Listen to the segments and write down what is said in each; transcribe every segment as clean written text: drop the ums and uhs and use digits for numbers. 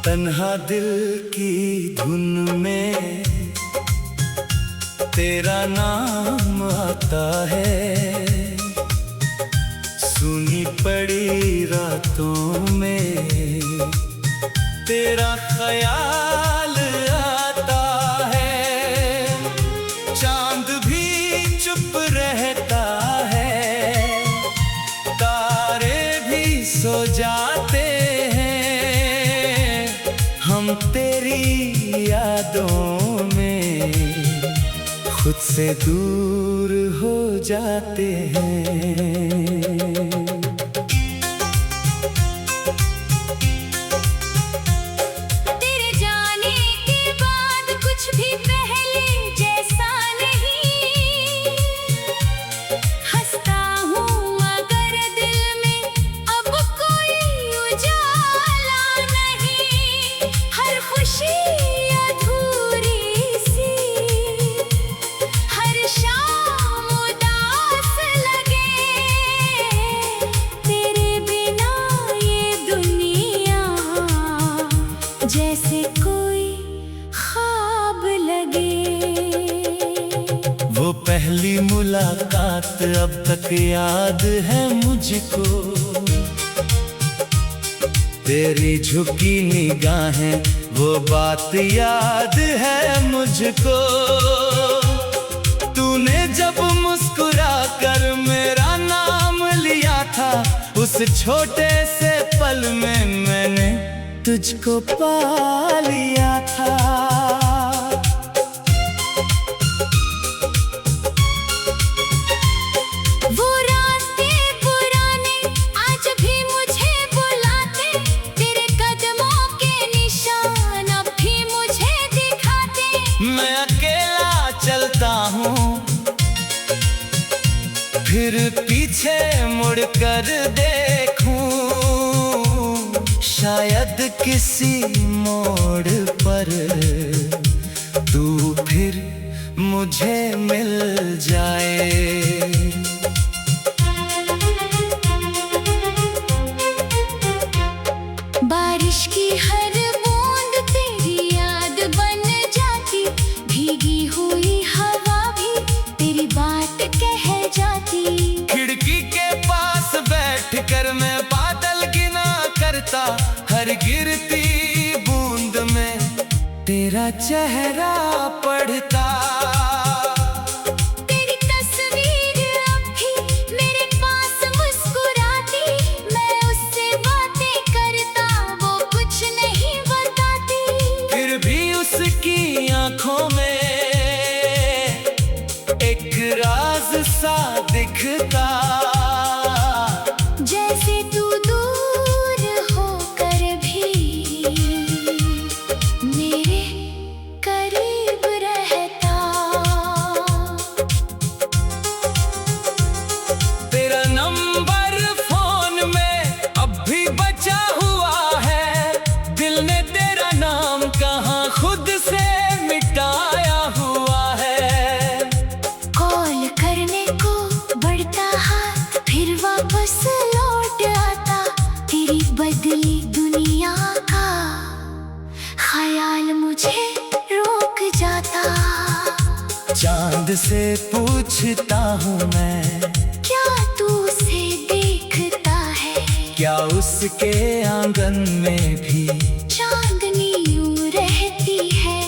तन्हा दिल की धुन में तेरा नाम आता है। सुनी पड़ी रातों में तेरा ख्याल आता है। चांद भी चुप रहता है, तारे भी सो जाते हैं। हम तेरी यादों में खुद से दूर हो जाते हैं। तेरे जाने के बाद कुछ भी पहले जैसा नहीं। हंसता हूँ मगर दिल में अब कोई उजाला नहीं। हर खुशी जैसे कोई ख्वाब लगे। वो पहली मुलाकात अब तक याद है मुझको। तेरी झुकी निगाहें वो बात याद है मुझको। तूने जब मुस्कुरा कर मेरा नाम लिया था, उस छोटे से पल में मैंने तुझको पा लिया था। वो रास्ते पुराने आज भी मुझे बुलाते। तेरे कदमों के निशान अब भी मुझे दिखाते। मैं अकेला चलता हूँ, फिर पीछे मुड़कर देखूं। शायद किसी मोड़ पर तू फिर मुझे मिल जाए। बारिश की हर बूंद तेरी याद बन जाती। भीगी हुई हवा भी तेरी बात कह जाती। खिड़की के पास बैठकर मैं बादल गिना करता। हर गिरती बूंद में तेरा चेहरा पढ़ता। तेरी तस्वीर अब भी मेरे पास मुस्कुराती। मैं उससे बातें करता, वो कुछ नहीं बताती। फिर भी उसकी आंखों में एक राज सा दिखता। जैसे तू दूर होकर भी मेरे करीब रहता। तेरा नंबर फोन में अब भी बचा हुआ है। दिल ने तेरा नाम कहाँ खुद से मिटाया हुआ है। कॉल करने को बढ़ता हाथ, फिर वापस लौट आता। तेरी बदली दुनिया का ख्याल मुझे रोक जाता। चांद से पूछता हूँ मैं, क्या तू उसे देखता है? क्या उसके आंगन में भी चांदनी यूं रहती है?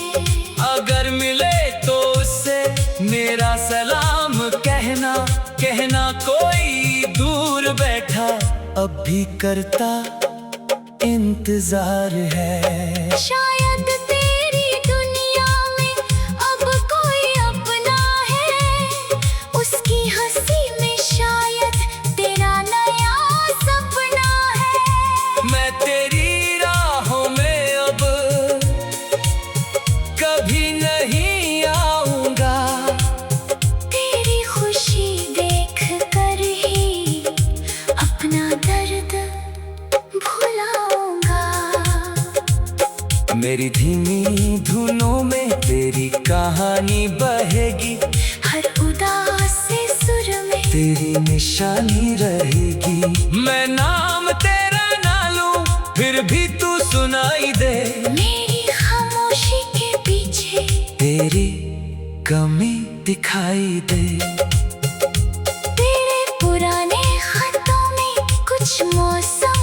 अगर मिले तो उससे मेरा सलाम कहना। कहना कोई दूर बैठा अब भी करता इंतजार है। शायद तेरी दुनिया में अब कोई अपना है। उसकी हंसी में शायद तेरा नया सपना है। मैं तेरी राहों में अब कभी नहीं आऊंगा। तेरी खुशी देख कर ही अपना दर्द भुलाऊंगा। मेरी धीमी धुनों में तेरी कहानी बहेगी। हर उदास से सुर में तेरी निशानी रहेगी। मैं नाम तेरा ना लूं, फिर भी तू सुनाई दे। तेरी कमी दिखाई दे। तेरे पुराने खतों में कुछ मौसम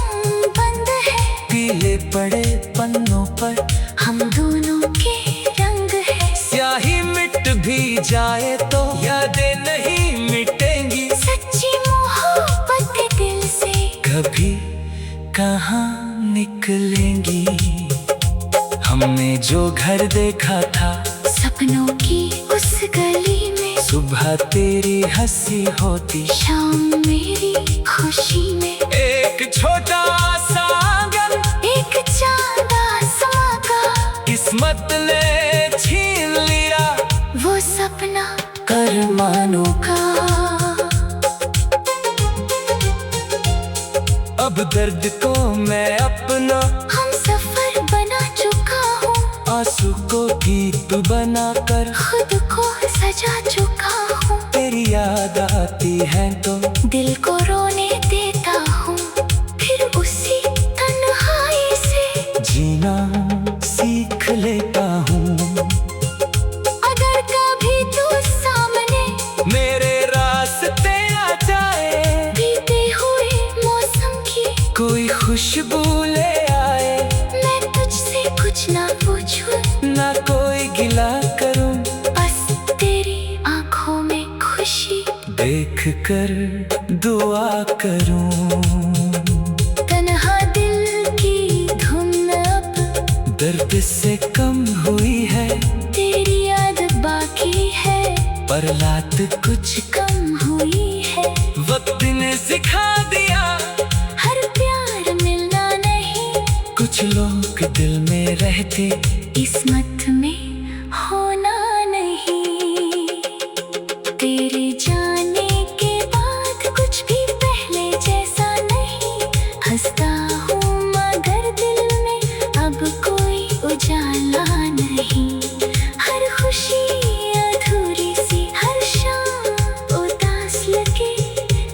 बंद है, पीले पड़े पन्नों पर हम दोनों के रंग है। स्याही मिट भी जाए तो यादें नहीं मिटेंगी, सच्ची मोहब्बत दिल से कभी कहाँ निकलेंगी। हमने जो घर देखा था सपनों की उस गली में, सुबह तेरी हंसी होती, शाम मेरी खुशी में। एक छोटा सा आंगन, एक चांद आसमां का, किस्मत ने छीन लिया वो सपना अरमानों का। अब दर्द को मैं अपना हम सफर बना चुका हूँ, आंसू को गीत बनाकर खुद को सजा चुका हूँ। तेरी याद आती है तो दिल को रोने देता हूँ, फिर उसी तन्हाई से जीना सीख लेता हूँ। अगर कभी तू सामने मेरे रास्ते आ जाए, बीते हुए मौसम की कोई खुशबू ले आए, मैं तुझसे कुछ ना पूछूं, ना कोई गिला करूं, बस तेरी आंखों में खुशी देख कर दुआ करूं। तन्हा दिल की धुन अब दर्द से कम हुई है, तेरी याद बाकी है, पर रात कुछ कम हुई है। वक्त ने सिखा दिया, हर प्यार मिलना नहीं, कुछ लोग दिल में रहते, किस्मत में होना नहीं। तेरे जाने के बाद कुछ भी पहले जैसा नहीं, हंसता हूँ मगर दिल में अब कोई उजाला नहीं। हर खुशी अधूरी सी, हर शाम उदास लगे,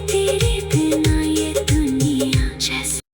तेरे बिना ये दुनिया जैसे।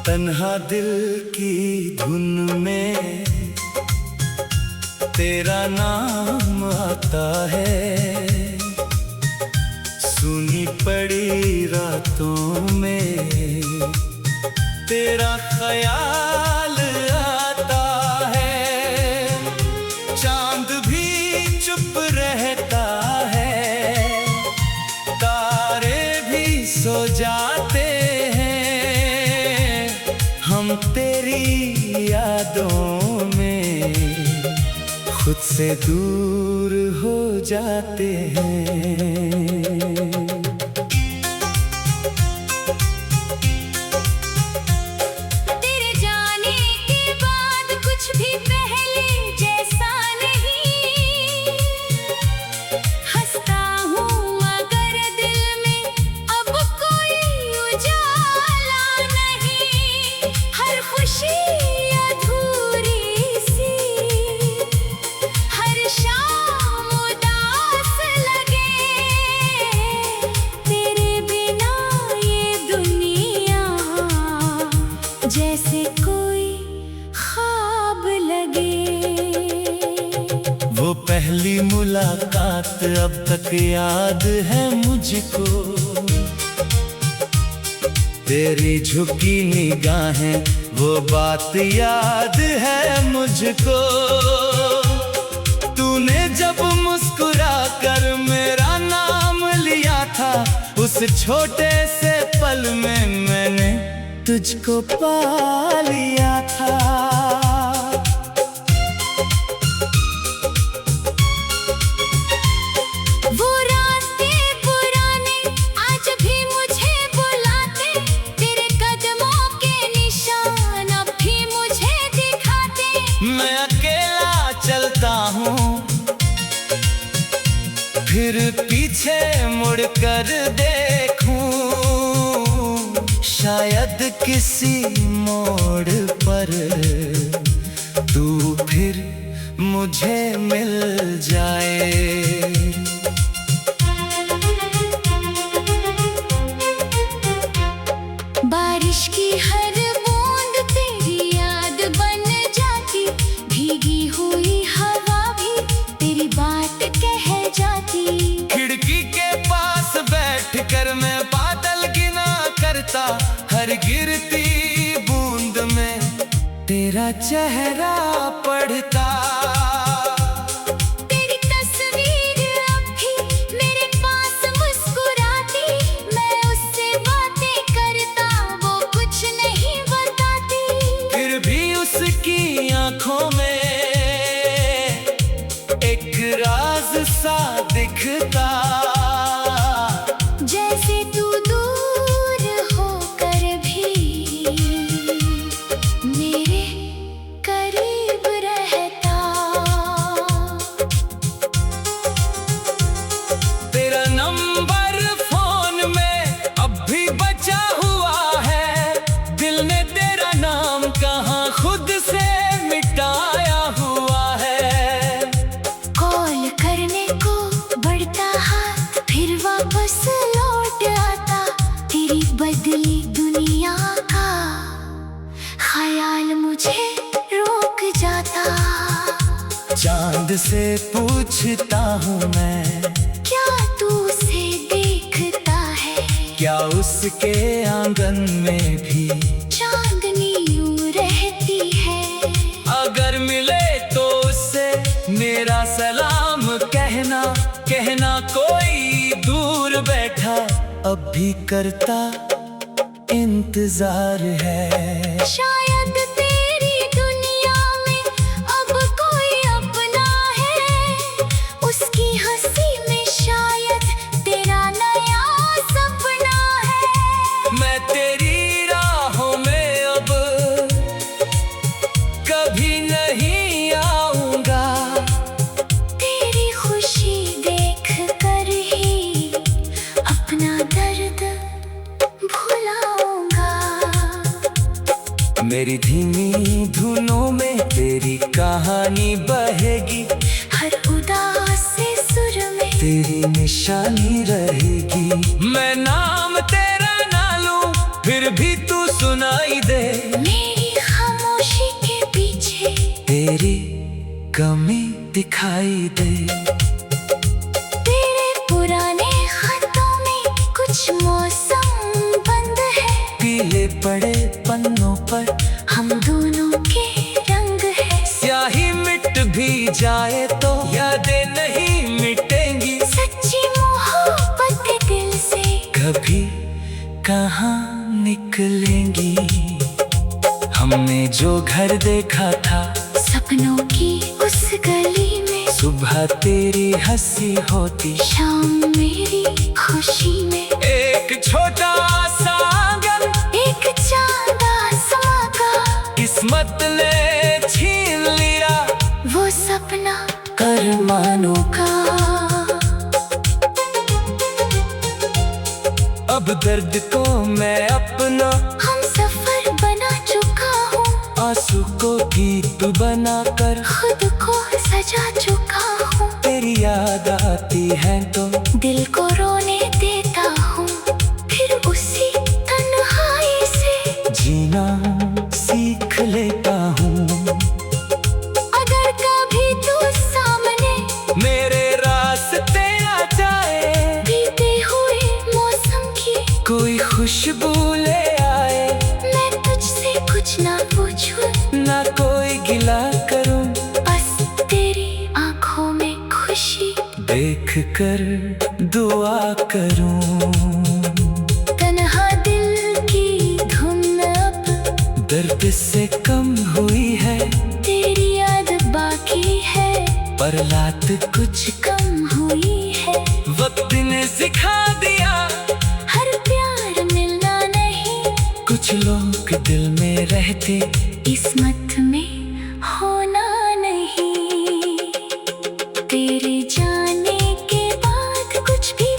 तन्हा दिल की धुन में तेरा नाम आता है, सुनी पड़ी रातों में तेरा ख्याल आता है। चांद भी चुप रहता है, तारे भी सो जाते हैं, हम तेरी यादों में खुद से दूर हो जाते हैं। तेरे जाने के बाद कुछ भी पहले जैसा नहीं, हंसता हूँ मगर दिल में अब कोई उजाला नहीं। हर खुशी अधूरी सी, हर शाम उदास लगे, तेरे बिना ये दुनिया जैसे कोई ख्वाब लगे। वो पहली मुलाकात अब तक याद है मुझको, तेरी झुकी निगाहें वो बात याद है मुझको। तूने जब मुस्कुरा कर मेरा नाम लिया था, उस छोटे से पल में मैंने तुझको पा लिया था। वो रास्ते पुराने आज भी मुझे बुलाते, तेरे कदमों के निशान अब भी मुझे दिखाते। मैं अकेला पीछे मुड़कर देखूं, शायद किसी मोड़ पर तू फिर मुझे मिल जाए। बारिश की हर बूंद तेरी याद बन जाती, भीगी हुई हवा भी तेरी बात कह जाती। खिड़की के पास बैठकर मैं बादल गिना करता, हर गिरती बूंद में तेरा चेहरा पढ़ता। तेरी तस्वीर अब भी मेरे पास मुस्कुराती, मैं उससे बातें करता, वो कुछ नहीं बताती। फिर भी उसकी आंखों में एक राज सा दिखता, जैसे तू दूर होकर भी मेरे करीब रहता। तेरा नंबर फोन में अब भी बचा हुआ है, दिल ने तेरा नाम कहाँ खुद से मिटाया हुआ है। कॉल करने को बढ़ता हाथ, फिर वापस लौट आता, तेरी बदली दुनिया का ख्याल मुझे रोक जाता। चांद से पूछता हूँ मैं, क्या तू उसे देखता है? क्या उसके आंगन में भी चांदनी यूं रहती है? अगर मिले तो उससे मेरा सलाम कहना, कहना कोई दूर बैठा अब भी करता इंतजार है। शायद तेरी दुनिया में अब कोई अपना है, उसकी हंसी में शायद तेरा नया सपना है। मैं तेरी राहों में अब कभी नहीं आऊंगा, तेरी खुशी देख कर ही अपना दर्द भुलाऊंगा। मेरी धीमी धुनों में तेरी कहानी बहेगी, हर उदास से सुर में तेरी निशानी रहेगी। मैं नाम तेरा ना लूं फिर भी तू सुनाई दे, मेरी खामोशी के पीछे तेरी कमी दिखाई दे। तेरे पुराने खतों में कुछ मौसम बंद है, पीले पड़े पन्नों पर हम दोनों के रंग है। स्याही मिट भी जाए तो यादें नहीं मिटेंगी, सच्ची मोहब्बत दिल से कभी कहाँ निकलेंगी। हमने जो घर देखा था सपनों की उस गली में, सुबह तेरी हंसी होती, शाम मेरी खुशी में। एक छोटा सा आंगन, एक चांद आसमां का, किस्मत ने छीन लिया वो सपना अरमानों का। अब दर्द को मैं अपना हम सफर बना चुका हूँ, आंसू को गीत बनाकर खुद को सजा चुका हूँ। तेरी याद आती है तो दिल को रोने देता हूँ, फिर उसी तन्हाई से जीना सीख लेता हूँ। अगर कभी तू सामने मेरे रास्ते आ जाए, बीते हुए मौसम की कोई खुशबू ले आए, मैं तुझसे कुछ ना पूछूं, ना कोई गिला करूं, बस तेरी आंखों में खुशी देख कर दुआ करूं। तन्हा दिल की धुन अब दर्द से कम हुई है, तेरी याद बाकी है, पर रात कुछ कम हुई है। वक्त ने सिखा दिया, हर प्यार मिलना नहीं, कुछ लोग दिल में रहते, किस्मत में होना नहीं। तेरे जाने के बाद कुछ भी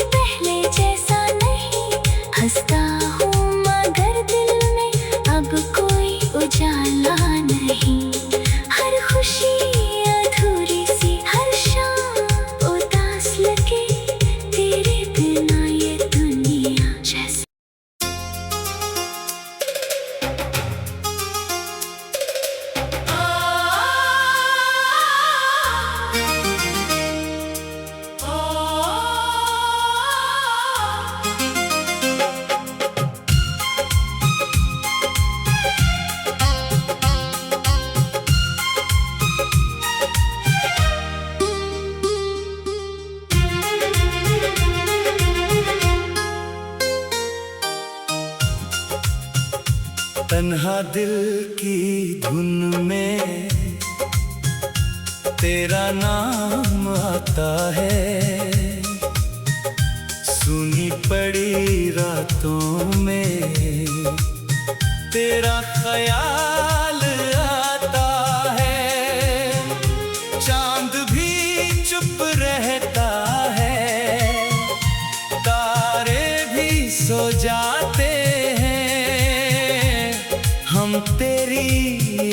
तन्हा दिल की धुन में तेरा नाम आता है, सुनी पड़ी रातों में तेरा ख्याल आता है। चांद भी चुप रहता है, तारे भी सो जाते हैं, हम तेरी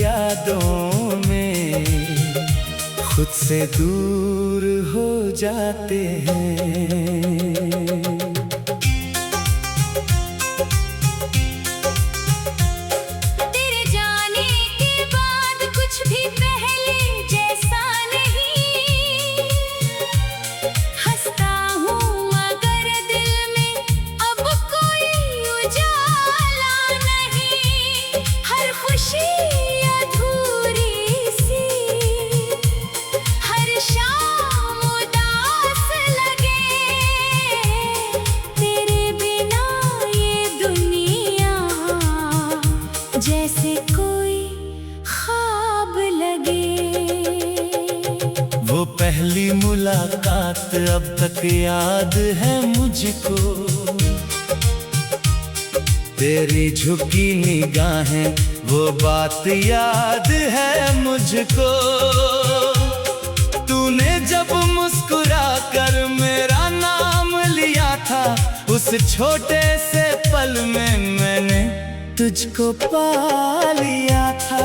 यादों में खुद से दूर हो जाते हैं। तेरे जाने के बाद कुछ भी पहले जैसा नहीं, हंसता हूँ मगर दिल में अब कोई उजाला नहीं। हर खुशी अधूरी सी, हर शाम उदास लगे, तेरे बिना ये दुनिया जैसे कोई ख्वाब लगे। वो पहली मुलाकात अब तक याद है मुझको, तेरी झुकी निगाहें वो बात याद है मुझको। तूने जब मुस्कुरा कर मेरा नाम लिया था, उस छोटे से पल में मैंने तुझको पा लिया था।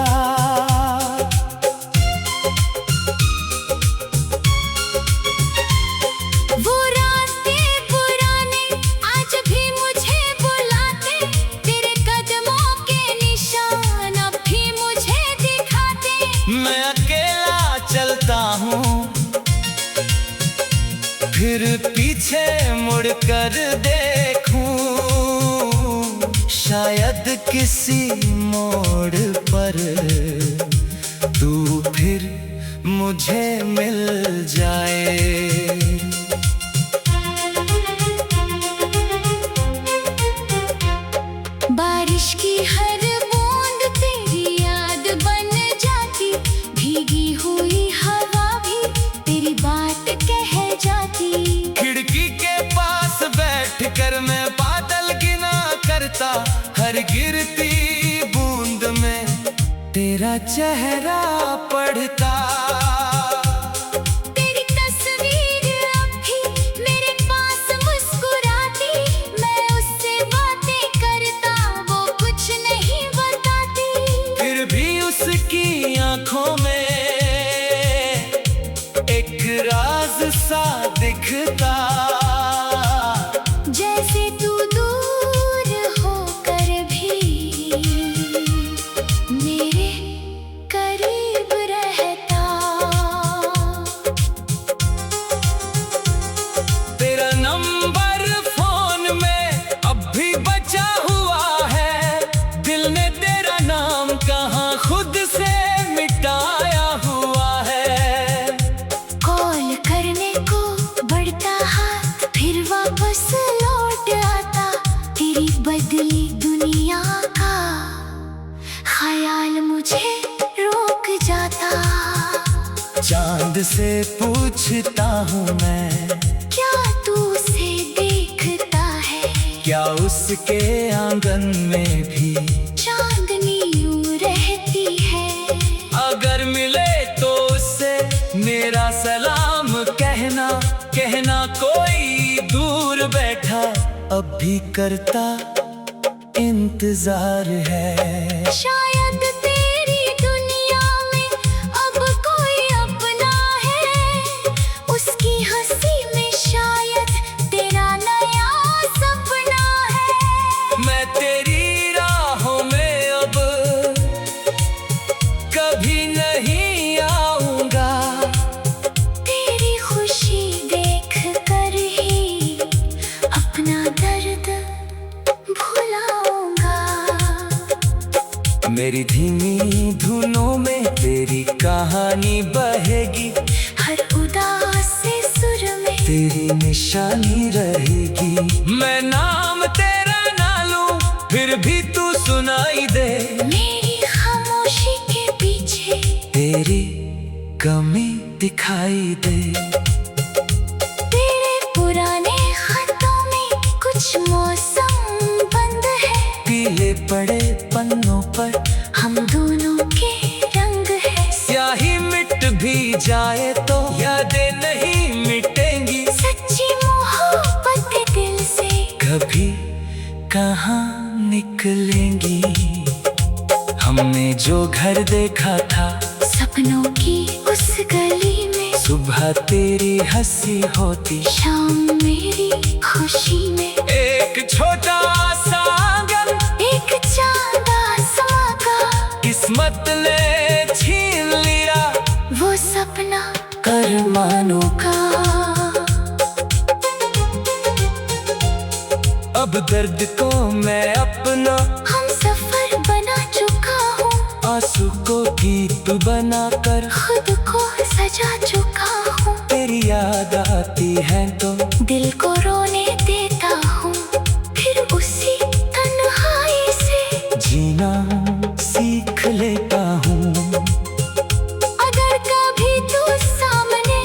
वो रास्ते पुराने आज भी मुझे बुलाते, तेरे कदमों के निशान अब भी मुझे दिखाते। मैं अकेला चलता हूँ, फिर पीछे मुड़कर देखूं, शायद किसी मोड़ पर तू फिर मुझे मिल जाए। बारिश की हर बूंद तेरी याद बन जाती, भीगी हुई हवा भी तेरी बात कह जाती। खिड़की के पास बैठकर मैं बादल गिना करता, हर गिरती बूंद में तेरा चेहरा पढ़ता। तेरी तस्वीर अब भी मेरे पास मुस्कुराती, मैं उससे बातें करता, वो कुछ नहीं बताती। फिर भी उसकी आंखों में एक राज सा दिखता, जैसे तू दूर होकर भी मेरे करीब रहता। तेरा नंबर फोन में अब भी बचा हुआ है, दिल ने तेरा नाम कहाँ खुद से मिटाया हुआ है। कॉल करने को बढ़ता हाथ, फिर वापस लौट आता, तेरी बदली दुनिया का ख्याल मुझे रोक जाता। चांद से पूछता हूँ मैं, क्या तू उसे देखता है? क्या उसके आंगन में भी चांदनी यूं रहती है? अगर मिले तो उससे मेरा सलाम कहना, कहना कोई दूर बैठा अब भी करता इंतजार है। शायद तेरी दुनिया में अब कोई अपना है, उसकी हंसी में शायद तेरा नया सपना है। मैं तेरी राहों में अब कभी नहीं आऊंगा, तेरी खुशी देख कर ही अपना दर्द भुलाऊंगा। मेरी धीमी धुनों में तेरी कहानी बहेगी, हर उदास से सुर में तेरी निशानी रहेगी। मैं नाम तेरा ना लूं, फिर भी तू सुनाई दे। मेरी खामोशी के पीछे तेरी कमी दिखाई दे। तेरे पुराने खतों में कुछ मौसम बंद है। पीले पड़े पन्नों पर हम दोनों के रंग है। स्याही मिट भी जाए तो यादें नहीं मिटेंगी। सच्ची मोहब्बत दिल से कभी कहाँ निकलेंगी। हमने जो घर देखा था सपनों की उस गली में, सुबह तेरी हंसी होती, शाम मेरी खुशी में। एक छोटा सा आंगन, एक चांद आसमां का, किस्मत ने छीन लिया वो सपना अरमानों का। अब दर्द को मैं अपना हम सफर बना चुका हूँ। आंसू को गीत बनाकर खुद को सजा चुका हूँ। तेरी याद आती है तो दिल को रोने देता हूँ। फिर उसी तन्हाई से जीना सीख लेता हूँ। अगर कभी तू सामने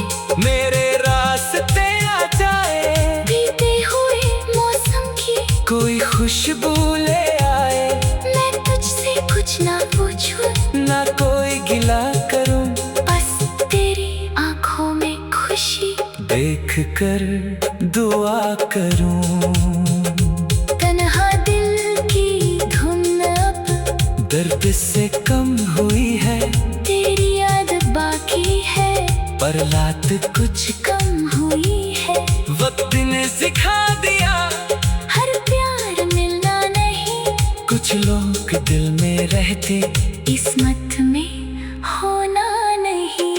मेरे रास्ते आ जाए, बीते हुए मौसम की कोई खुशबू ले आए, मैं तुझसे कुछ ना पूछूं, ना कोई गिला करूं, बस तेरी आंखों में खुशी देख कर दुआ करूं। तन्हा दिल की धुन अब दर्द से कम हुई है, तेरी याद बाकी है, पर रात कुछ कम हुई है। वक्त ने सिखा दिया, हर प्यार मिलना नहीं, कुछ लोग दिल में रहते, किस्मत में होना नहीं।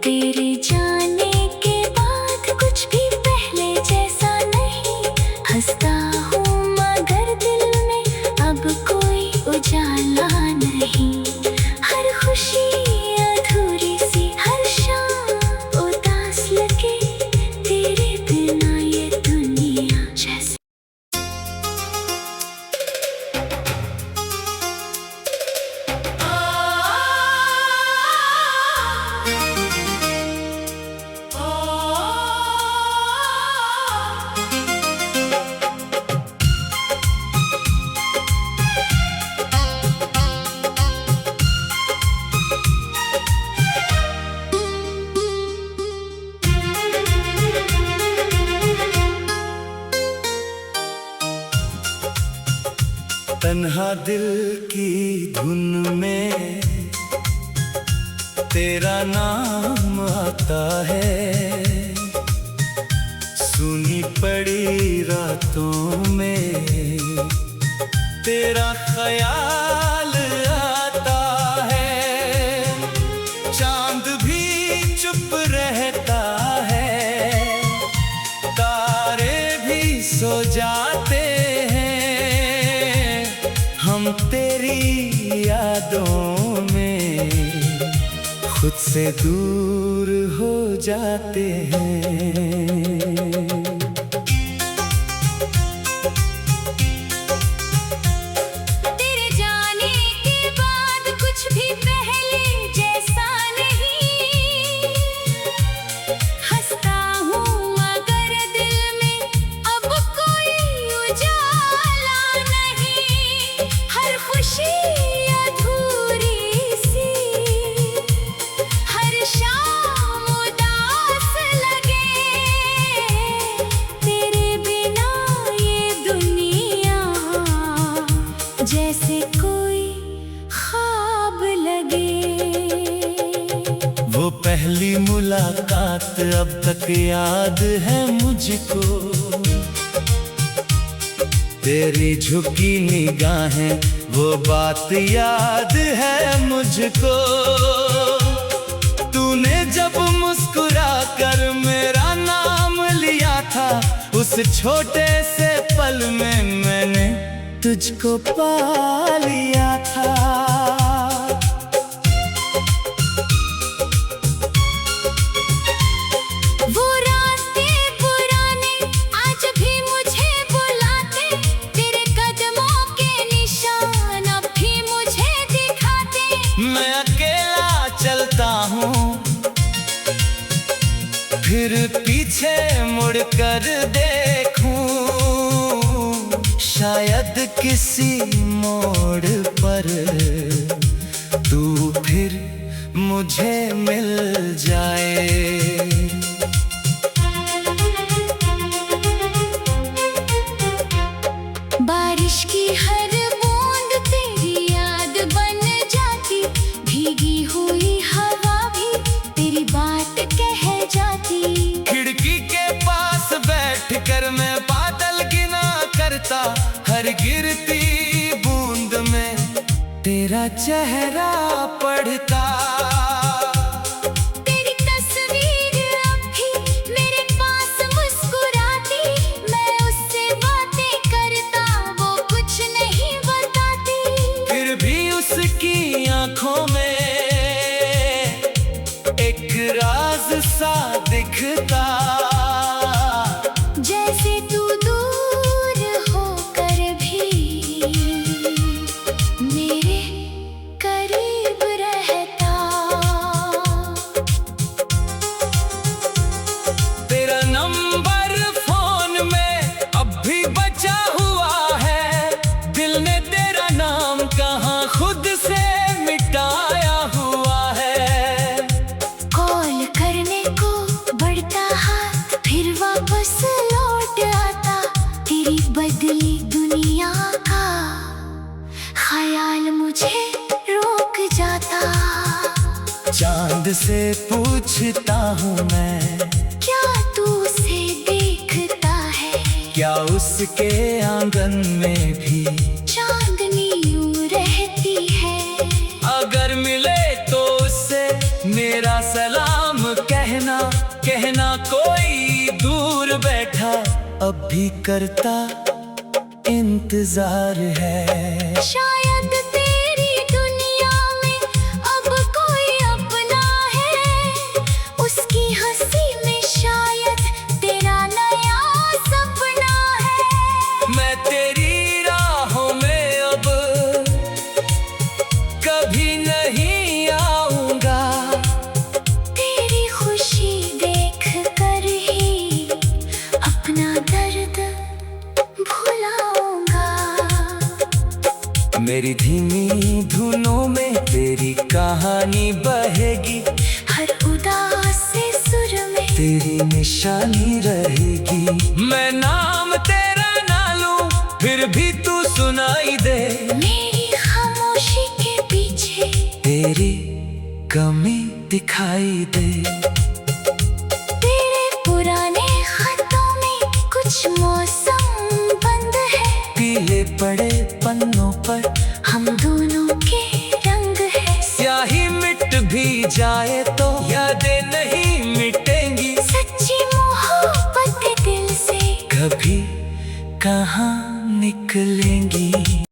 तेरे जाने के बाद कुछ भी पहले जैसा नहीं। हंसता हूँ मगर दिल में अब कोई उजाला नहीं। हर खुशी अधूरी सी, हर शाम उदास लगे, तेरे बिना ये दुनिया जैसे। तन्हा दिल की धुन में तेरा नाम आता है। सुनी पड़ी रातों में तेरा ख्याल आता है। चांद भी चुप रहता है, तारे भी सो जाते हैं। हम तेरी यादों में खुद से दूर हो जाते हैं। तेरे जाने के बाद कुछ भी पहले जैसा नहीं। हंसता हूँ मगर दिल में अब कोई उजाला नहीं। हर खुशी अधूरी सी, हर शाम उदास लगे, तेरे बिना ये दुनिया जैसे कोई ख्वाब लगे। वो पहली मुलाकात अब तक याद है मुझको। तेरी झुकी निगाहें, वो बात याद है मुझको। तूने जब मुस्कुरा कर मेरा नाम लिया था, उस छोटे से पल में मैंने तुझको पा लिया था। वो रास्ते पुराने आज भी मुझे बुलाते, तेरे कदमों के पीछे मुड़कर देखूं, शायद किसी मोड़ पर तू फिर मुझे मिल जाए। बारिश की हर बूंद तेरी याद बन जाती, भीगी हुई हवा भी तेरी बात कह जाती। खिड़की के पास बैठकर मैं बादल गिना करता, हर गिरती बूंद में तेरा चेहरा पढ़ता। तेरी तस्वीर अब भी मेरे पास मुस्कुराती, मैं उससे बातें करता, वो कुछ नहीं बताती। फिर भी उसकी आंखों में एक राज सा दिखता, जैसे तू दूर होकर भी मेरे करीब रहता। तेरा नंबर फोन में अब भी बचा हुआ है, दिल ने तेरा नाम कहाँ खुद से मिटाया हुआ है। कॉल करने को बढ़ता हाथ, फिर वापस लौट आता, तेरी बदली दुनिया का ख्याल मुझे रोक जाता। चांद से पूछता हूँ मैं, क्या तू उसे देखता है? क्या उसके आंगन में भी चांदनी यूं रहती है? अगर मिले तो उससे मेरा सलाम कहना, कहना कोई दूर बैठा अब भी करता इंतजार है। शायद तेरी दुनिया में अब कोई अपना है, उसकी हंसी में शायद तेरा नया सपना है। मैं तेरी राहों में अब कभी नहीं आऊंगा, तेरी खुशी देख कर ही अपना दर्द भुलाऊंगा। मेरी धीमी धुनों में तेरी कहानी बहेगी, हर उदास से सुर में तेरी निशानी रहेगी। मैं नाम तेरा ना लूं, फिर भी तू सुनाई दे, मेरी खामोशी के पीछे तेरी कमी दिखाई दे।